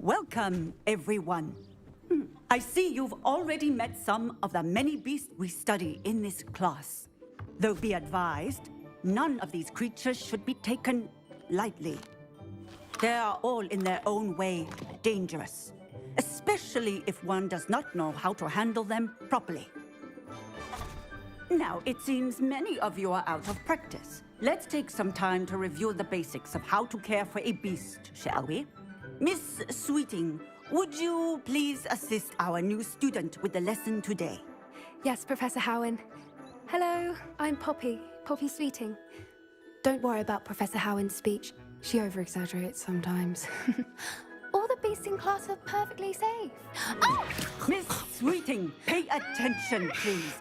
Welcome, everyone. I see you've already met some of the many beasts we study in this class. Though be advised, none of these creatures should be taken lightly. They are all in their own way dangerous, especially if one does not know how to handle them properly. Now, it seems many of you are out of practice. Let's take some time to review the basics of how to care for a beast, shall we? Miss Sweeting, would you please assist our new student with the lesson today? Yes, Professor Howen. Hello, I'm Poppy Sweeting. Don't worry about Professor Howen's speech. She over-exaggerates sometimes. All the beasts in class are perfectly safe. Oh! Miss Sweeting, pay attention, please.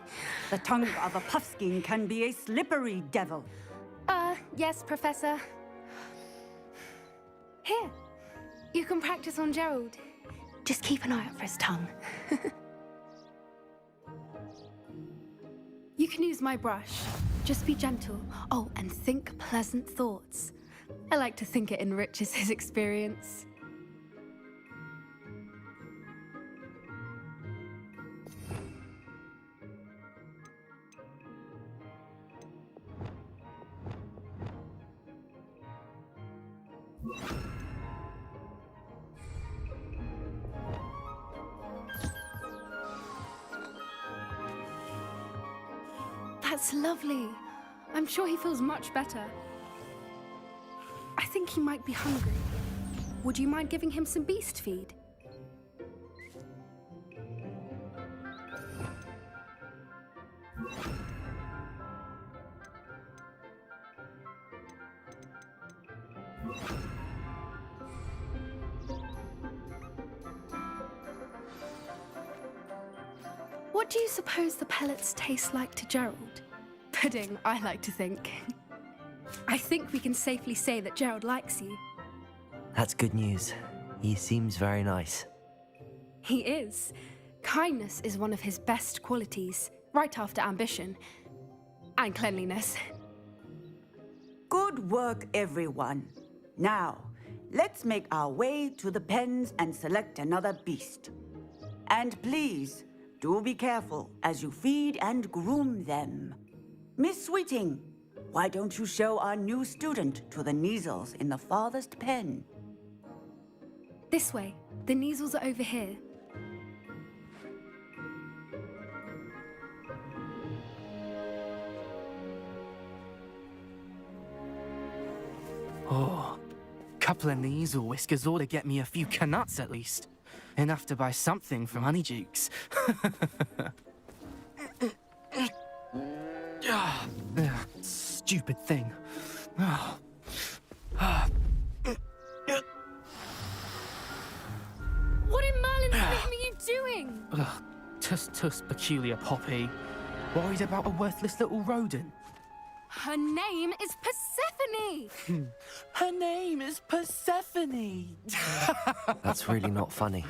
The tongue of a puffskein can be a slippery devil. Yes, Professor. Here, you can practice on Gerald. Just keep an eye out for his tongue. You can use my brush. Just be gentle. Oh, and think pleasant thoughts. I like to think it enriches his experience. That's lovely. I'm sure he feels much better. I think he might be hungry. Would you mind giving him some beast feed? What do you suppose the pellets taste like to Gerald? Pudding, I like to think. I think we can safely say that Gerald likes you. That's good news. He seems very nice. He is. Kindness is one of his best qualities, right after ambition. And cleanliness. Good work, everyone. Now, let's make our way to the pens and select another beast. And please, do be careful as you feed and groom them. Miss Sweeting, why don't you show our new student to the Neasels in the farthest pen? This way. The Neasels are over here. Oh, couple of Neasel whiskers ought to get me a few canuts at least. Enough to buy something from Honeydukes. Stupid thing. What in Merlin's name are you doing? Tuss, peculiar Poppy. Worried about a worthless little rodent. Her name is Persephone! Her name is Persephone! That's really not funny.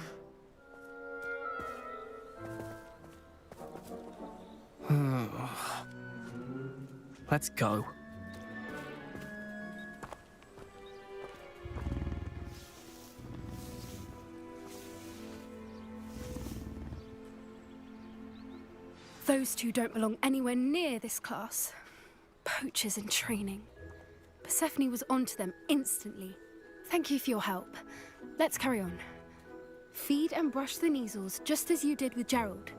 Let's go. Those two don't belong anywhere near this class. Poachers in training. Persephone was onto them instantly. Thank you for your help. Let's carry on. Feed and brush the Neasels just as you did with Gerald.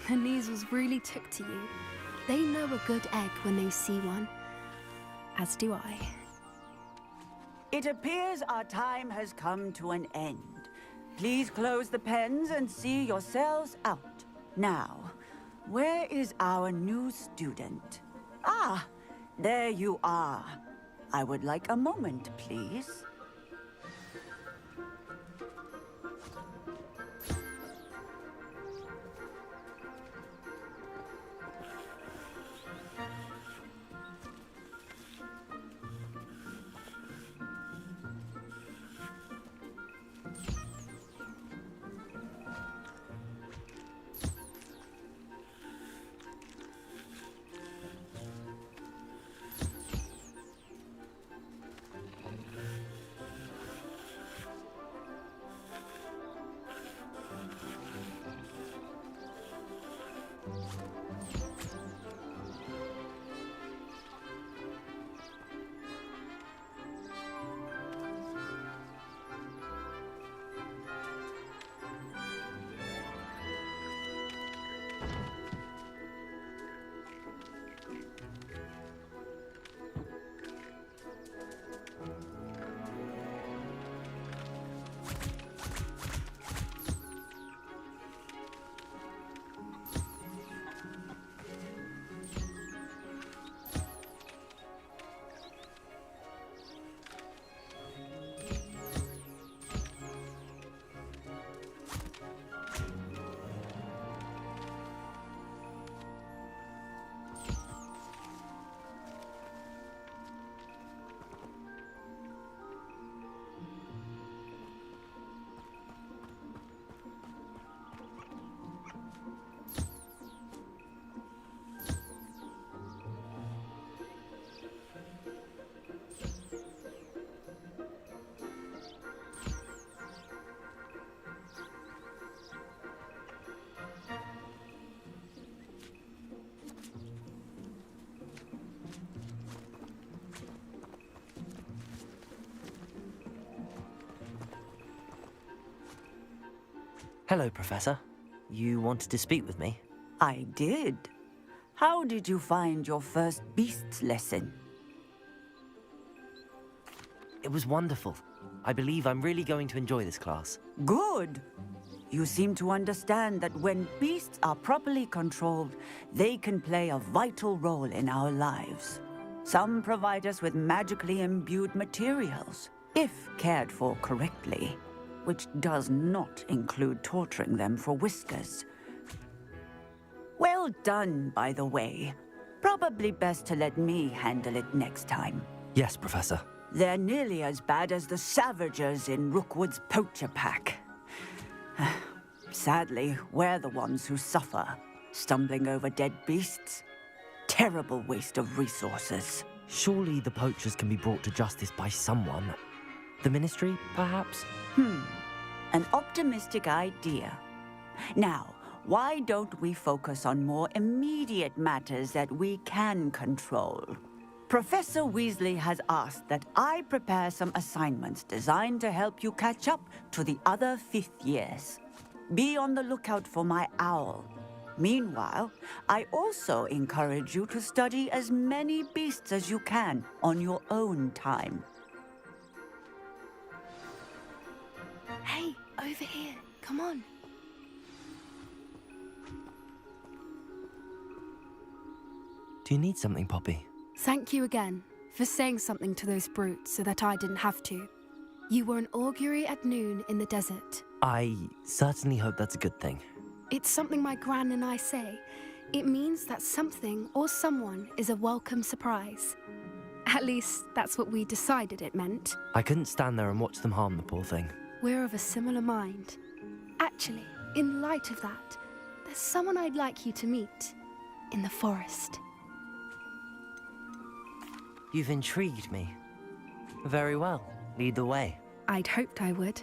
The Neasels really took to you. They know a good egg when they see one. As do I. It appears our time has come to an end. Please close the pens and see yourselves out. Now, where is our new student? Ah, there you are. I would like a moment, please. Hello, Professor. You wanted to speak with me? I did. How did you find your first beasts lesson? It was wonderful. I believe I'm really going to enjoy this class. Good. You seem to understand that when beasts are properly controlled, they can play a vital role in our lives. Some provide us with magically imbued materials, if cared for correctly, which does not include torturing them for whiskers. Well done, by the way. Probably best to let me handle it next time. Yes, Professor. They're nearly as bad as the Savagers in Rookwood's poacher pack. Sadly, we're the ones who suffer, stumbling over dead beasts. Terrible waste of resources. Surely the poachers can be brought to justice by someone. The Ministry, perhaps? An optimistic idea. Now, why don't we focus on more immediate matters that we can control? Professor Weasley has asked that I prepare some assignments designed to help you catch up to the other fifth years. Be on the lookout for my owl. Meanwhile, I also encourage you to study as many beasts as you can on your own time. Hey, over here. Come on. Do you need something, Poppy? Thank you again for saying something to those brutes so that I didn't have to. You were an augury at noon in the desert. I certainly hope that's a good thing. It's something my gran and I say. It means that something or someone is a welcome surprise. At least, that's what we decided it meant. I couldn't stand there and watch them harm the poor thing. We're of a similar mind. Actually, in light of that, there's someone I'd like you to meet in the forest. You've intrigued me. Very well. Lead the way. I'd hoped I would.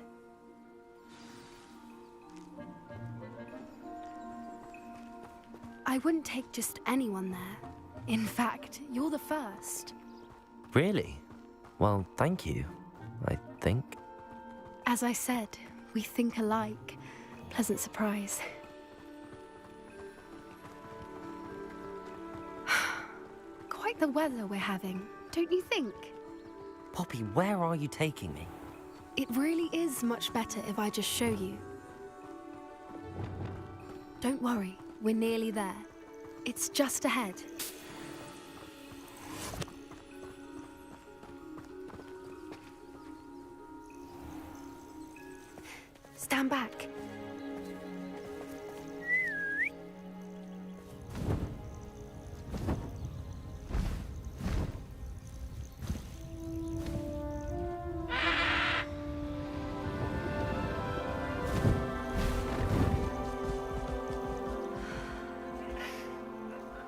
I wouldn't take just anyone there. In fact, you're the first. Really? Well, thank you, I think. As I said, we think alike. Pleasant surprise. Quite the weather we're having, don't you think? Poppy, where are you taking me? It really is much better if I just show you. Don't worry, we're nearly there. It's just ahead. Stand back.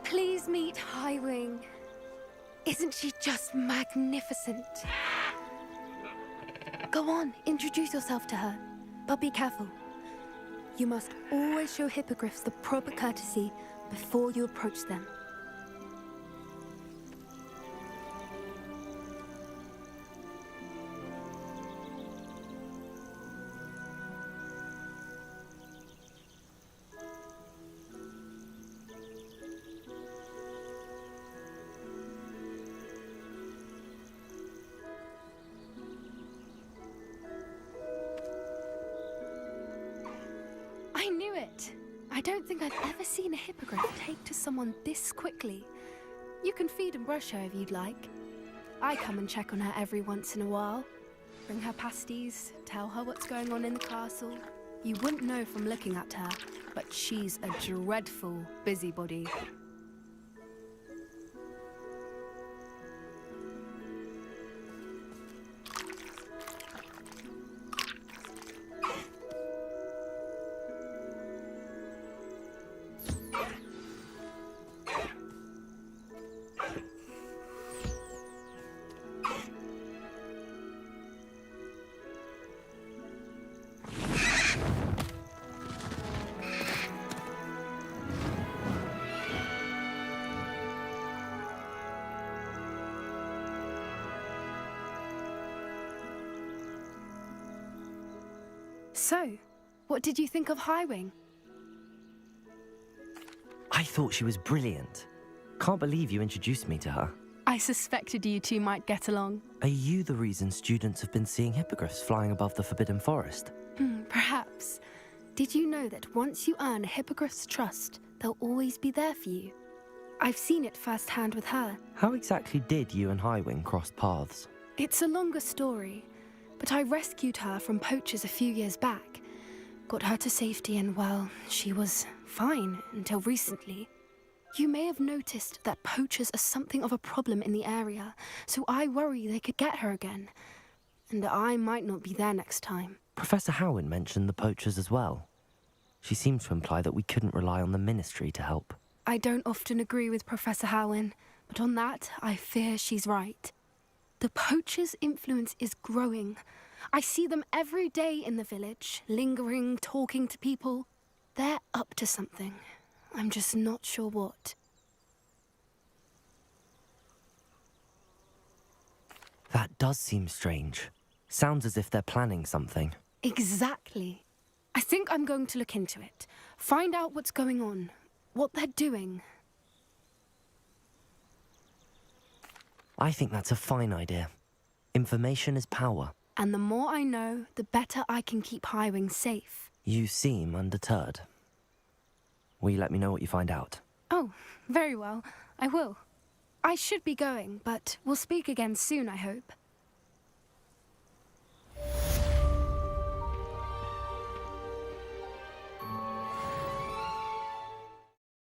Please meet Highwing. Isn't she just magnificent? Go on, introduce yourself to her. But be careful. You must always show hippogriffs the proper courtesy before you approach them. I knew it! I don't think I've ever seen a hippogriff take to someone this quickly. You can feed and brush her if you'd like. I come and check on her every once in a while. Bring her pasties, tell her what's going on in the castle. You wouldn't know from looking at her, but she's a dreadful busybody. So, What did you think of Highwing? I thought she was brilliant. Can't believe you introduced me to her. I suspected you two might get along. Are you the reason students have been seeing hippogriffs flying above the Forbidden Forest? Perhaps. Did you know that once you earn a hippogriff's trust, they'll always be there for you? I've seen it firsthand with her. How exactly did you and Highwing cross paths? It's a longer story, but I rescued her from poachers a few years back. Got her to safety and, well, she was fine until recently. You may have noticed that poachers are something of a problem in the area, so I worry they could get her again. And I might not be there next time. Professor Howin mentioned the poachers as well. She seemed to imply that we couldn't rely on the Ministry to help. I don't often agree with Professor Howin, but on that, I fear she's right. The poachers' influence is growing. I see them every day in the village, lingering, talking to people. They're up to something. I'm just not sure what. That does seem strange. Sounds as if they're planning something. Exactly. I think I'm going to look into it. Find out what's going on, what they're doing. I think that's a fine idea. Information is power. And the more I know, the better I can keep Highwing safe. You seem undeterred. Will you let me know what you find out? Oh, very well. I will. I should be going, but we'll speak again soon, I hope.